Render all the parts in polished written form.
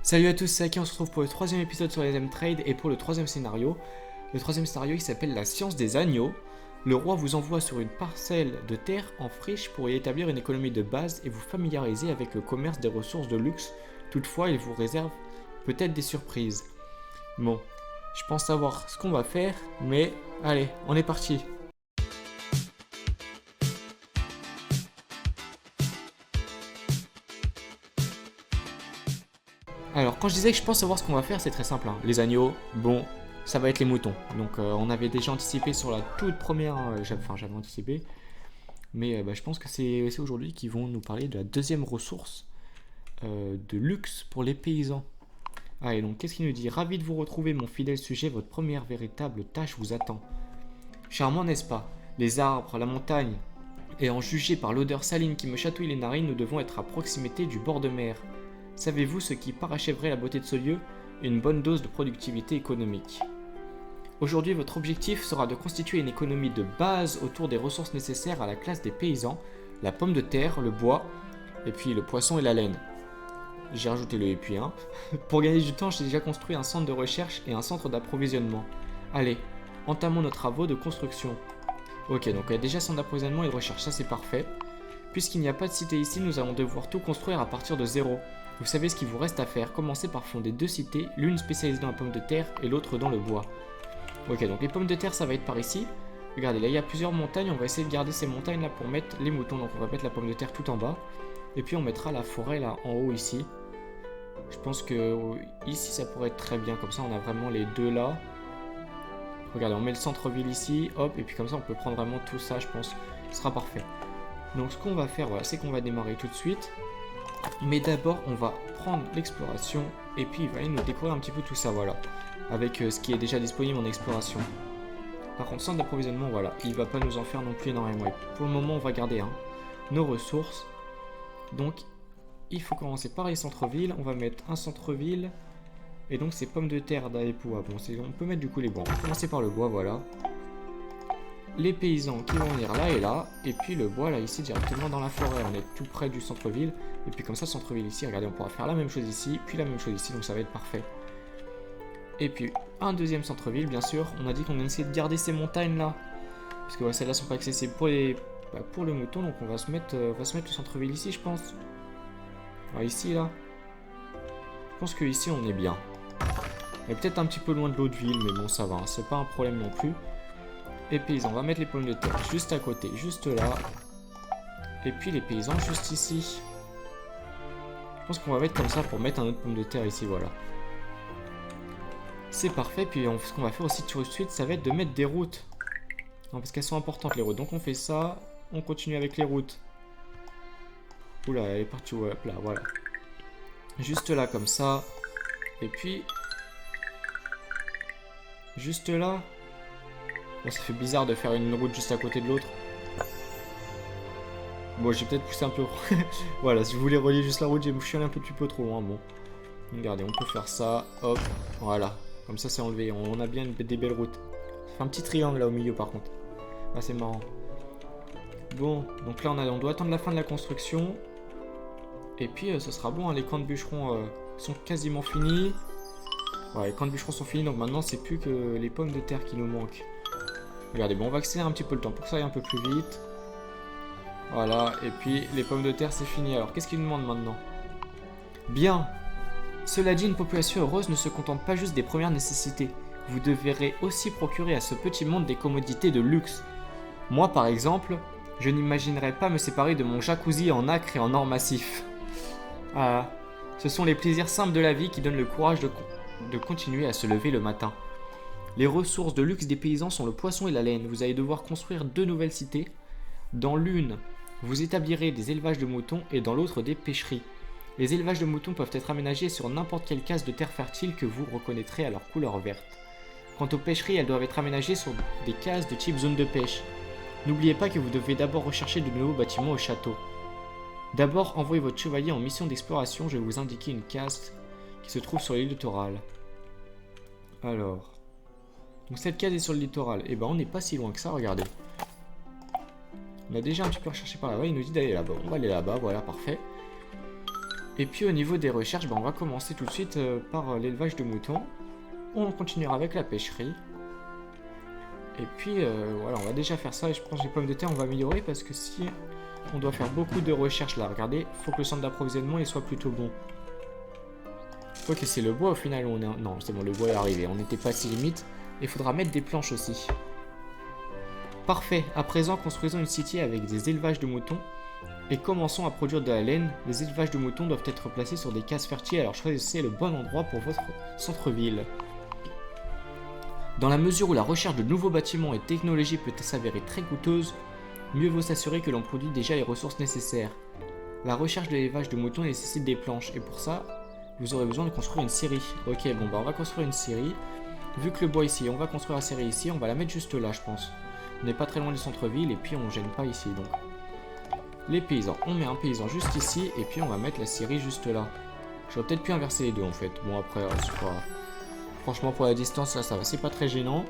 Salut à tous, c'est Aki, on se retrouve pour le troisième épisode sur les M-Trade et pour le troisième scénario. Le troisième scénario il s'appelle la science des agneaux. Le roi vous envoie sur une parcelle de terre en friche pour y établir une économie de base et vous familiariser avec le commerce des ressources de luxe. Toutefois, il vous réserve peut-être des surprises. Bon, je pense savoir ce qu'on va faire, mais allez, on est parti. Alors, quand je disais que je pense savoir ce qu'on va faire, c'est très simple, hein. Les agneaux, bon, ça va être les moutons. Donc, on avait déjà anticipé sur la toute première, j'avais anticipé. Mais je pense que c'est aujourd'hui qu'ils vont nous parler de la deuxième ressource de luxe pour les paysans. Allez, donc, qu'est-ce qu'il nous dit? Ravi de vous retrouver, mon fidèle sujet, votre première véritable tâche vous attend. Charmant, n'est-ce pas? Les arbres, la montagne. Et en juger par l'odeur saline qui me chatouille les narines, nous devons être à proximité du bord de mer. Savez-vous ce qui parachèverait la beauté de ce lieu? Une bonne dose de productivité économique. Aujourd'hui, votre objectif sera de constituer une économie de base autour des ressources nécessaires à la classe des paysans, la pomme de terre, le bois, et puis le poisson et la laine. J'ai rajouté le et puis, hein. Pour gagner du temps, j'ai déjà construit un centre de recherche et un centre d'approvisionnement. Allez, entamons nos travaux de construction. Ok, donc il y a déjà centre d'approvisionnement et de recherche, ça c'est parfait. Puisqu'il n'y a pas de cité ici, nous allons devoir tout construire à partir de zéro. Vous savez ce qu'il vous reste à faire, commencez par fonder deux cités, l'une spécialisée dans la pomme de terre et l'autre dans le bois. Ok, donc les pommes de terre ça va être par ici. Regardez, là il y a plusieurs montagnes, on va essayer de garder ces montagnes là pour mettre les moutons. Donc on va mettre la pomme de terre tout en bas. Et puis on mettra la forêt là en haut ici. Je pense que ici ça pourrait être très bien, comme ça on a vraiment les deux là. Regardez, on met le centre-ville ici, hop, et puis comme ça on peut prendre vraiment tout ça, je pense, ce sera parfait. Donc ce qu'on va faire, voilà, c'est qu'on va démarrer tout de suite. Mais d'abord, on va prendre l'exploration et puis il va aller nous découvrir un petit peu tout ça, voilà. Avec ce qui est déjà disponible en exploration. Par contre, centre d'approvisionnement, voilà, il va pas nous en faire non plus énormément. Et pour le moment, on va garder nos ressources. Donc, il faut commencer par les centres-villes. On va mettre un centre-ville. Et donc, c'est pommes de terre d'Aepua. Bon, on peut mettre du coup les bois. On va commencer par le bois, voilà. Les paysans qui vont venir là et là, et puis le bois là ici directement dans la forêt, on est tout près du centre-ville, et puis comme ça centre-ville ici, regardez on pourra faire la même chose ici, puis la même chose ici, donc ça va être parfait. Et puis un deuxième centre-ville bien sûr, on a dit qu'on essayait de garder ces montagnes là, parce que ouais, celles-là sont pas accessibles pour le mouton, donc on va se mettre le centre-ville ici je pense. Ouais, ici là, je pense que ici on est bien. Et peut-être un petit peu loin de l'autre ville, mais bon ça va, hein, c'est pas un problème non plus. Et paysans, on va mettre les pommes de terre juste à côté, juste là. Et puis les paysans juste ici. Je pense qu'on va mettre comme ça pour mettre un autre pomme de terre ici, voilà. C'est parfait, puis ce qu'on va faire aussi tout de suite, ça va être de mettre des routes. Non, parce qu'elles sont importantes les routes, donc on fait ça, on continue avec les routes. Oula, elle est partie, ouais, là, voilà. Juste là, comme ça. Et puis... juste là... Bon, ça fait bizarre de faire une route juste à côté de l'autre. Bon, j'ai peut-être poussé un peu... voilà, si je voulais relier juste la route, j'ai chialé un petit peu trop loin, bon. Regardez, on peut faire ça, hop, voilà. Comme ça, c'est enlevé, on a bien des belles routes. Ça fait un petit triangle là au milieu, par contre. Ah, c'est marrant. Bon, donc là, on doit attendre la fin de la construction. Et puis, ce sera bon, hein, les camps de bûcherons sont quasiment finis. Ouais, les camps de bûcherons sont finis, donc maintenant, c'est plus que les pommes de terre qui nous manquent. Regardez, bon, on va accélérer un petit peu le temps pour que ça aille un peu plus vite. Voilà, et puis les pommes de terre, c'est fini. Alors, qu'est-ce qu'il nous demande maintenant? Bien. Cela dit, une population heureuse ne se contente pas juste des premières nécessités. Vous devrez aussi procurer à ce petit monde des commodités de luxe. Moi, par exemple, je n'imaginerais pas me séparer de mon jacuzzi en nacre et en or massif. Ah, ce sont les plaisirs simples de la vie qui donnent le courage de continuer à se lever le matin. Les ressources de luxe des paysans sont le poisson et la laine. Vous allez devoir construire deux nouvelles cités. Dans l'une, vous établirez des élevages de moutons et dans l'autre des pêcheries. Les élevages de moutons peuvent être aménagés sur n'importe quelle case de terre fertile que vous reconnaîtrez à leur couleur verte. Quant aux pêcheries, elles doivent être aménagées sur des cases de type zone de pêche. N'oubliez pas que vous devez d'abord rechercher de nouveaux bâtiments au château. D'abord, envoyez votre chevalier en mission d'exploration. Je vais vous indiquer une case qui se trouve sur l'île littorale. Alors... donc cette case est sur le littoral. Et ben on n'est pas si loin que ça, regardez. On a déjà un petit peu recherché par là-bas. Il nous dit d'aller là-bas. On va aller là-bas, voilà, parfait. Et puis au niveau des recherches, on va commencer tout de suite par l'élevage de moutons. On continuera avec la pêcherie. Et puis voilà, on va déjà faire ça. Et je pense que les pommes de terre, on va améliorer parce que si on doit faire beaucoup de recherches là, regardez, il faut que le centre d'approvisionnement soit plutôt bon. Ok, c'est le bois au final. Non, c'est bon, le bois est arrivé. On n'était pas si limite. Il faudra mettre des planches aussi. Parfait. À présent, construisons une cité avec des élevages de moutons. Et commençons à produire de la laine. Les élevages de moutons doivent être placés sur des cases fertiles. Alors choisissez le bon endroit pour votre centre-ville. Dans la mesure où la recherche de nouveaux bâtiments et technologies peut s'avérer très coûteuse, mieux vaut s'assurer que l'on produit déjà les ressources nécessaires. La recherche de l'élevage de moutons nécessite des planches. Et pour ça, vous aurez besoin de construire une scierie. Ok, bon bah on va construire une scierie. Vu que le bois ici, on va construire la scierie ici, on va la mettre juste là je pense. On n'est pas très loin du centre-ville et puis on gêne pas ici donc. Les paysans, on met un paysan juste ici et puis on va mettre la scierie juste là. J'aurais peut-être pu inverser les deux en fait. Bon après, c'est pas... Franchement pour la distance là ça va, c'est pas très gênant.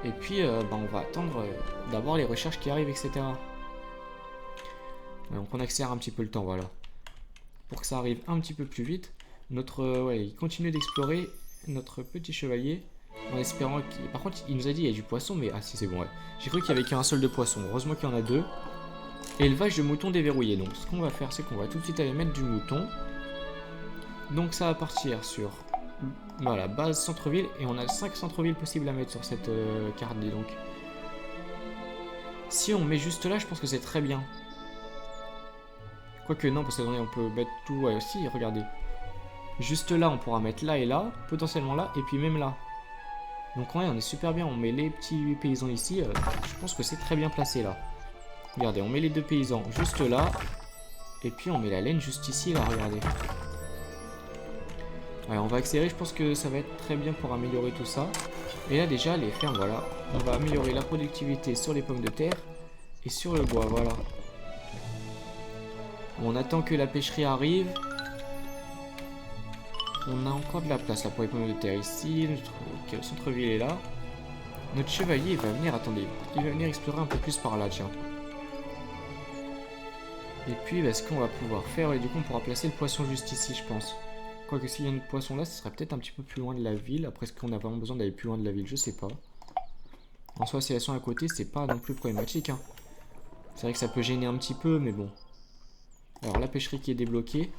Et puis on va attendre d'avoir les recherches qui arrivent etc. Donc on accélère un petit peu le temps voilà. Pour que ça arrive un petit peu plus vite. Il continue d'explorer notre petit chevalier en espérant qu'il... Par contre il nous a dit il y a du poisson mais... Ah si c'est bon ouais. J'ai cru qu'il n'y avait qu'un seul de poisson. Heureusement qu'il y en a deux. Élevage de moutons déverrouillé. Donc ce qu'on va faire c'est qu'on va tout de suite aller mettre du mouton. Donc ça va partir sur... Voilà, base centre-ville. Et on a 5 centres-villes possibles à mettre sur cette carte dis donc. Si on met juste là je pense que c'est très bien. Quoique non parce que on peut mettre tout... Ouais aussi regardez. Juste là on pourra mettre là et là. Potentiellement là et puis même là. Donc ouais on est super bien. On met les petits paysans ici. Je pense que c'est très bien placé là. Regardez, on met les deux paysans juste là. Et puis on met la laine juste ici, là, regardez. Ouais, on va accélérer, je pense que ça va être très bien pour améliorer tout ça. Et là déjà, les fermes, voilà. On va améliorer la productivité sur les pommes de terre et sur le bois, voilà. On attend que la pêcherie arrive. On a encore de la place là pour les pommes de terre ici. Le centre-ville est là. Notre chevalier, il va venir, attendez. Il va venir explorer un peu plus par là, tiens. Et puis ce qu'on va pouvoir faire, et du coup on pourra placer le poisson juste ici je pense. Quoique s'il y a un poisson là, ce serait peut-être un petit peu plus loin de la ville. Après est-ce qu'on a vraiment besoin d'aller plus loin de la ville, je sais pas. En soi si elles sont à côté c'est pas non plus problématique hein. C'est vrai que ça peut gêner un petit peu mais bon. Alors la pêcherie qui est débloquée.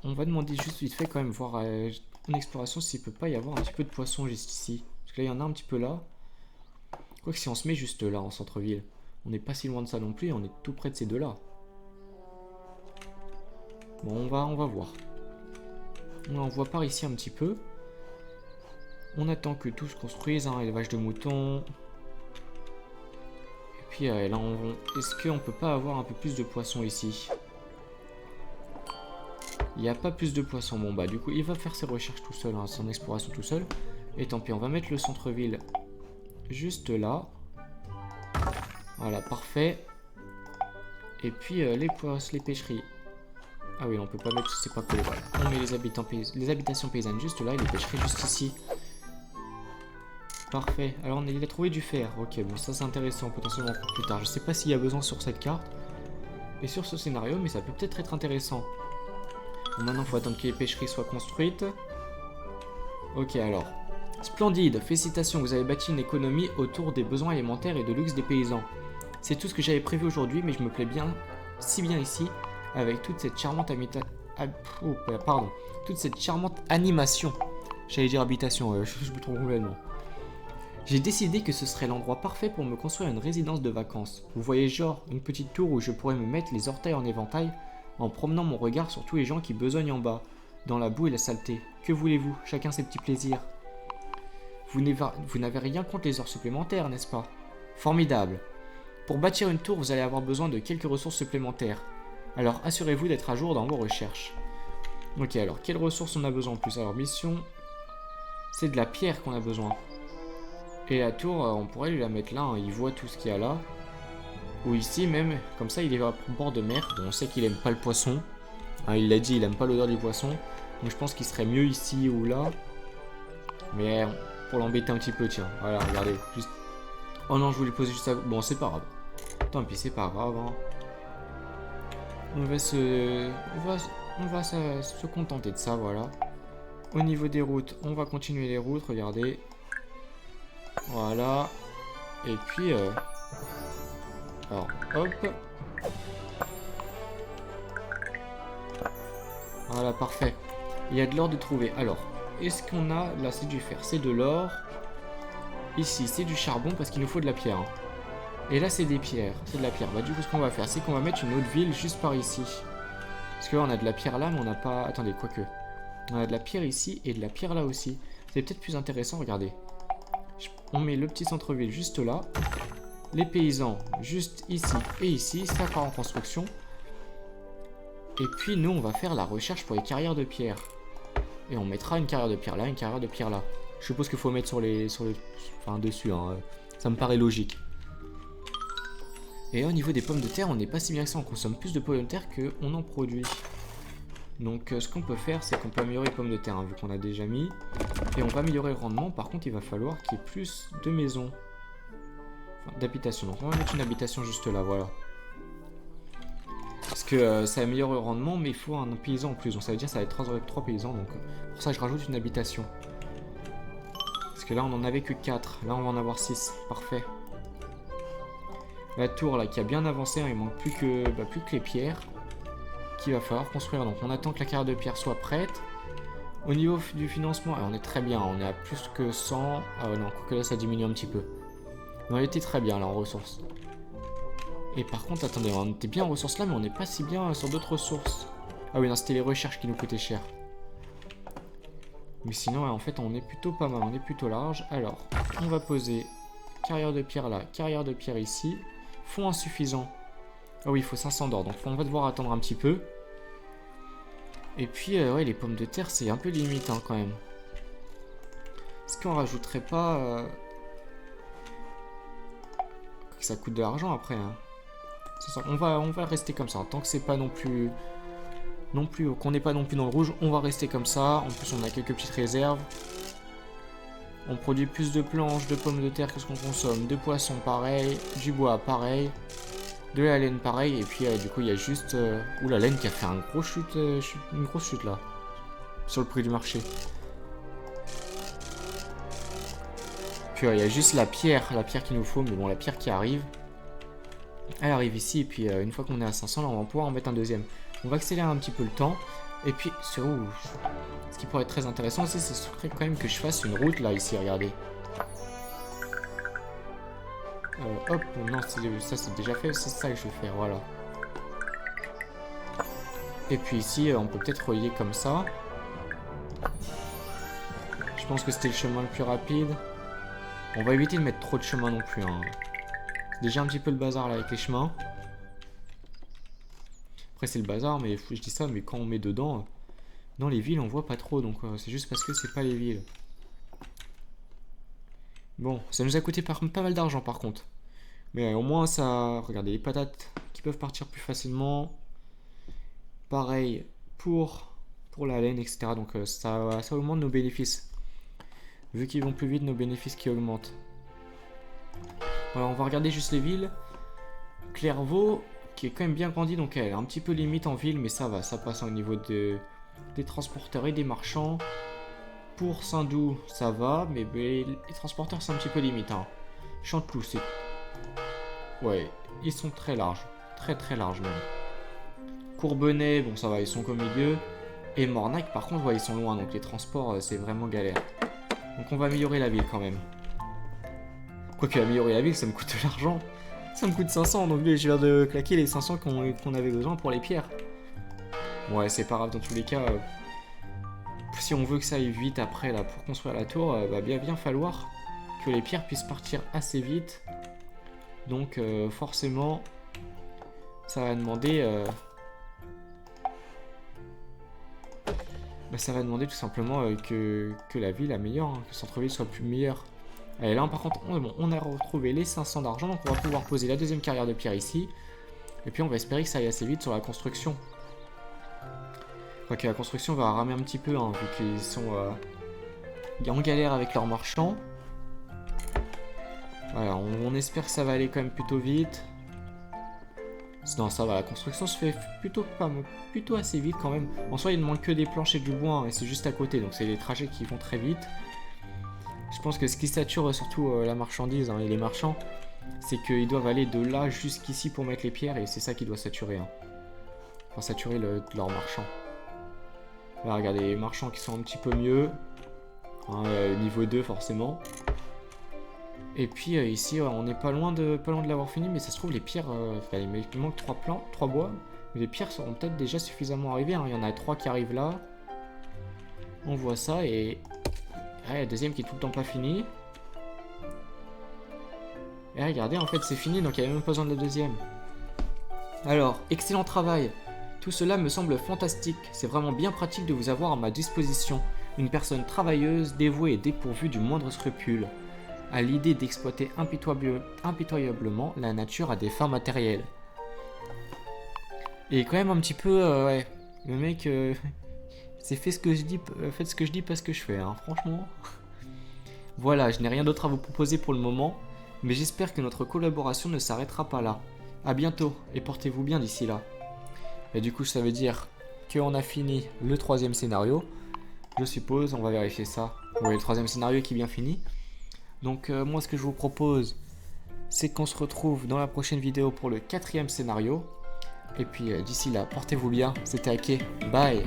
On va demander juste vite fait quand même voir en exploration s'il peut pas y avoir un petit peu de poisson juste ici. Parce que là il y en a un petit peu là. Quoique si on se met juste là en centre-ville. On n'est pas si loin de ça non plus, on est tout près de ces deux là. Bon, on va voir. On envoie par ici un petit peu. On attend que tout se construise, hein, élevage de moutons. Et puis là, est-ce qu'on peut pas avoir un peu plus de poissons ici? Il n'y a pas plus de poissons. Bon, bah du coup, il va faire ses recherches tout seul, hein, son exploration tout seul. Et tant pis, on va mettre le centre-ville juste là. Voilà, parfait. Et puis les pêcheries. Ah oui, on peut pas mettre, c'est pas collé. Voilà. On met les habitations paysannes juste là et les pêcheries juste ici. Parfait. Alors il a trouvé du fer. Ok, bon ça c'est intéressant potentiellement pour plus tard. Je sais pas s'il y a besoin sur cette carte et sur ce scénario, mais ça peut peut-être être intéressant. Bon, maintenant il faut attendre que les pêcheries soient construites. Ok alors. Splendide. Félicitations, vous avez bâti une économie autour des besoins alimentaires et de luxe des paysans. C'est tout ce que j'avais prévu aujourd'hui, mais je me plais bien, si bien ici. Avec toute cette charmante toute cette charmante animation. J'allais dire habitation, je me trompe complètement. J'ai décidé que ce serait l'endroit parfait pour me construire une résidence de vacances. Vous voyez genre une petite tour où je pourrais me mettre les orteils en éventail en promenant mon regard sur tous les gens qui besognent en bas, dans la boue et la saleté. Que voulez-vous? Chacun ses petits plaisirs. Vous n'avez rien contre les heures supplémentaires, n'est-ce pas? Formidable. Pour bâtir une tour, vous allez avoir besoin de quelques ressources supplémentaires. Alors assurez-vous d'être à jour dans vos recherches. Ok, alors quelles ressources on a besoin en plus? Alors mission, c'est de la pierre qu'on a besoin. Et la tour, on pourrait lui la mettre là, hein, il voit tout ce qu'il y a là. Ou ici même, comme ça il est au bord de mer. Bon, on sait qu'il aime pas le poisson. Hein, il l'a dit, il aime pas l'odeur du poisson. Donc je pense qu'il serait mieux ici ou là. Mais pour l'embêter un petit peu, tiens, voilà, regardez. Juste... Oh non, je voulais poser juste ça. Bon, c'est pas grave. On va on va se contenter de ça, voilà. Au niveau des routes, on va continuer les routes, regardez. Voilà. Et puis, alors, hop. Voilà, parfait. Il y a de l'or de trouver. Alors, est-ce qu'on a... Là, c'est du fer, c'est de l'or. Ici, c'est du charbon parce qu'il nous faut de la pierre. Hein. Et là, c'est des pierres. C'est de la pierre. Bah, du coup, ce qu'on va faire, c'est qu'on va mettre une autre ville juste par ici. Parce que là, on a de la pierre là, mais on n'a pas... Attendez, quoique. On a de la pierre ici et de la pierre là aussi. C'est peut-être plus intéressant, regardez. On met le petit centre-ville juste là. Les paysans juste ici et ici. Ça part en construction. Et puis, nous, on va faire la recherche pour les carrières de pierre. Et on mettra une carrière de pierre là, une carrière de pierre là. Je suppose qu'il faut mettre sur le... Enfin, dessus, hein. Ça me paraît logique. Et là, au niveau des pommes de terre, on n'est pas si bien que ça. On consomme plus de pommes de terre qu'on en produit. Donc, ce qu'on peut faire, c'est qu'on peut améliorer les pommes de terre, hein, vu qu'on a déjà mis. Et on va améliorer le rendement. Par contre, il va falloir qu'il y ait plus de maisons. Enfin, d'habitation. Donc, on va mettre une habitation juste là, voilà. Parce que ça améliore le rendement, mais il faut un paysan en plus. Donc, ça veut dire que ça va être 3 paysans. Donc, pour ça, je rajoute une habitation. Parce que là, on n'en avait que 4. Là, on va en avoir 6. Parfait. La tour, là, qui a bien avancé. Hein, il manque plus que les pierres. Qu'il va falloir construire. Donc, on attend que la carrière de pierre soit prête. Au niveau du financement, on est très bien. On est à plus que 100. Ah ouais, non, quoique là, ça diminue un petit peu. Mais on était très bien, là, en ressources. Et par contre, attendez, on était bien en ressources là, mais on n'est pas si bien sur d'autres ressources. Ah oui, non, c'était les recherches qui nous coûtaient cher. Mais sinon, en fait, on est plutôt pas mal, on est plutôt large. Alors, on va poser carrière de pierre là, carrière de pierre ici. Fonds insuffisant. Ah oui, il faut 500 d'or, donc on va devoir attendre un petit peu. Et puis, ouais, les pommes de terre, c'est un peu limite hein, quand même. Est-ce qu'on rajouterait pas... que ça coûte de l'argent après hein. Ça, on va rester comme ça. Tant que c'est pas non plus qu'on n'est pas non plus dans le rouge, on va rester comme ça. En plus, on a quelques petites réserves. On produit plus de planches, de pommes de terre que ce qu'on consomme. De poissons, pareil. Du bois, pareil. De la laine, pareil. Et puis, du coup, il y a juste... Ouh, la laine qui a fait une grosse chute là. Sur le prix du marché. Puis, il y a juste la pierre qu'il nous faut. Mais bon, la pierre qui arrive. Elle arrive ici. Et puis, une fois qu'on est à 500, là, on va pouvoir en mettre un deuxième. On va accélérer un petit peu le temps. Et puis, ce qui pourrait être très intéressant aussi, ce serait quand même que je fasse une route là, ici, regardez. Hop, non, ça c'est déjà fait, c'est ça que je vais faire, voilà. Et puis ici, on peut peut-être relier comme ça. Je pense que c'était le chemin le plus rapide. On va éviter de mettre trop de chemin non plus. Hein. C'est déjà un petit peu le bazar là avec les chemins. Après c'est le bazar, mais je dis ça, mais quand on met dedans, dans les villes on voit pas trop, donc c'est juste parce que c'est pas les villes. Bon, ça nous a coûté pas mal d'argent par contre. Mais au moins ça... Regardez, les patates qui peuvent partir plus facilement. Pareil pour la laine, etc. Donc ça augmente nos bénéfices. Vu qu'ils vont plus vite, nos bénéfices qui augmentent. Voilà, on va regarder juste les villes. Clairvaux, qui est quand même bien grandi, donc elle est un petit peu limite en ville, mais ça va, ça passe au niveau des transporteurs et des marchands. Pour Saint-Doux, ça va, mais les transporteurs, c'est un petit peu limite. Hein. Chanteloup, c'est... Ouais, ils sont très larges. Très très larges même. Courbenay, bon ça va, ils sont qu'au milieu. Et Mornac, par contre, ouais, ils sont loin, donc les transports, c'est vraiment galère. Donc on va améliorer la ville quand même. Quoique améliorer la ville, ça me coûte de l'argent. Ça me coûte 500, donc je viens de claquer les 500 qu'on avait besoin pour les pierres. Ouais, c'est pas grave, dans tous les cas... si on veut que ça aille vite après, là, pour construire la tour, va bien falloir que les pierres puissent partir assez vite. Donc, forcément, ça va demander... ça va demander tout simplement que la ville améliore, hein, que le centre-ville soit plus meilleur. Allez, là, par contre, on a retrouvé les 500 d'argent, donc on va pouvoir poser la deuxième carrière de pierre ici. Et puis, on va espérer que ça aille assez vite sur la construction. Quoique la construction va ramer un petit peu, hein, vu qu'ils sont en galère avec leurs marchands. Voilà, on espère que ça va aller quand même plutôt vite. Non, ça va, la construction se fait plutôt assez vite quand même. En soi, il ne manque que des planches et du bois, hein, et c'est juste à côté, donc c'est des trajets qui vont très vite. Je pense que ce qui sature surtout la marchandise, hein, et les marchands, c'est qu'ils doivent aller de là jusqu'ici pour mettre les pierres, et c'est ça qui doit saturer. Hein. Enfin, saturer leur marchand. Là, regardez, les marchands qui sont un petit peu mieux. Hein, niveau 2 forcément. Et puis ici, on n'est pas loin de l'avoir fini, mais ça se trouve les pierres, il manque 3 bois, mais les pierres seront peut-être déjà suffisamment arrivées. Hein. Il y en a 3 qui arrivent là. On voit ça et la deuxième qui est tout le temps pas finie. Et regardez, en fait c'est fini, donc il n'y avait même pas besoin de la deuxième. Alors, excellent travail. Tout cela me semble fantastique. C'est vraiment bien pratique de vous avoir à ma disposition. Une personne travailleuse, dévouée et dépourvue du moindre scrupule. À l'idée d'exploiter impitoyablement la nature à des fins matérielles. Et quand même un petit peu, ouais, le mec, c'est faites ce que je dis, pas ce que je fais, hein, franchement. Voilà, je n'ai rien d'autre à vous proposer pour le moment, mais j'espère que notre collaboration ne s'arrêtera pas là. A bientôt, et portez-vous bien d'ici là. Et du coup, ça veut dire qu'on a fini le 3e scénario. Je suppose, on va vérifier ça. Oui, le 3e scénario qui est bien fini. Donc moi ce que je vous propose, c'est qu'on se retrouve dans la prochaine vidéo pour le 4e scénario. Et puis d'ici là, portez-vous bien, c'était Ake, bye.